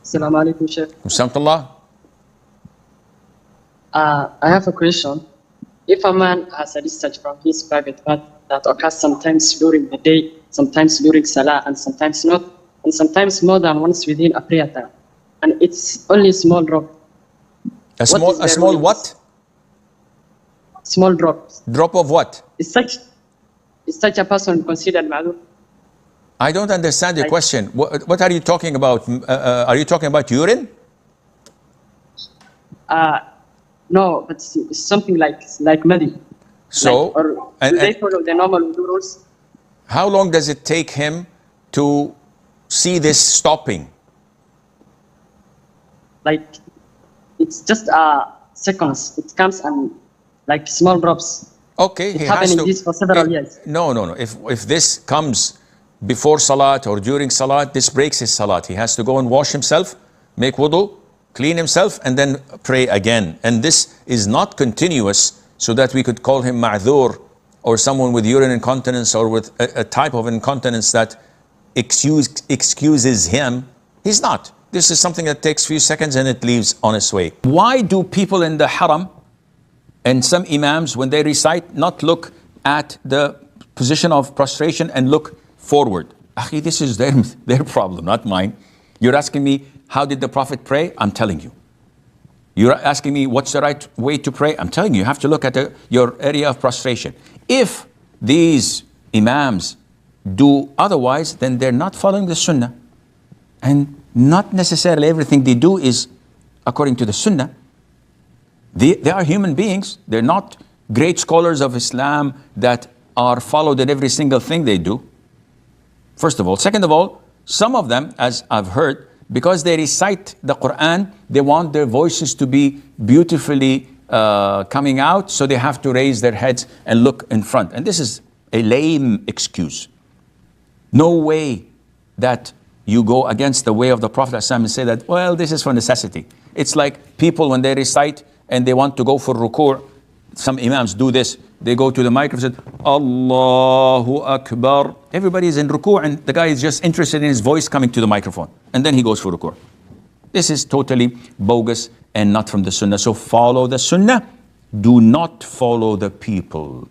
Assalamu alaikum, Sheikh. Alhamdulillah. I have a question. If a man has a discharge from his private part that occurs sometimes during the day, sometimes during Salah, and sometimes not, and sometimes more than once within a prayer time, and it's only small drop. A small what? Small drops. Drop of what? Is such a person considered ma'lum? I don't understand your question. What are you talking about? Are you talking about urine? No, but it's something like muddy. So, like, or do they follow the normal rules? How long does it take him to see this stopping? Like, it's just seconds. It comes and like small drops. Okay, it's happening this for several years. No. If this comes before Salat or during Salat, this breaks his Salat. He has to go and wash himself, make wudu, clean himself, and then pray again. And this is not continuous, so that we could call him ma'dhur, or someone with urine incontinence, or with a type of incontinence that excuses him. He's not. This is something that takes few seconds and it leaves on its way. Why do people in the Haram and some Imams, when they recite, not look at the position of prostration and look forward? Akhi, this is their problem, not mine. You're asking me, how did the Prophet pray? I'm telling you. You're asking me, what's the right way to pray? I'm telling you, you have to look at your area of prostration. If these Imams do otherwise, then they're not following the Sunnah. And not necessarily everything they do is according to the Sunnah. They are human beings. They're not great scholars of Islam that are followed in every single thing they do. First of all. Second of all, some of them, as I've heard, because they recite the Quran, they want their voices to be beautifully coming out, so they have to raise their heads and look in front. And this is a lame excuse. No way that you go against the way of the Prophet ﷺ and say that, well, this is for necessity. It's like people when they recite and they want to go for ruku', some Imams do this. They go to the microphone and say, Allahu Akbar. Everybody is in ruku' and the guy is just interested in his voice coming to the microphone. And then he goes for ruku'. This is totally bogus and not from the Sunnah. So follow the Sunnah. Do not follow the people.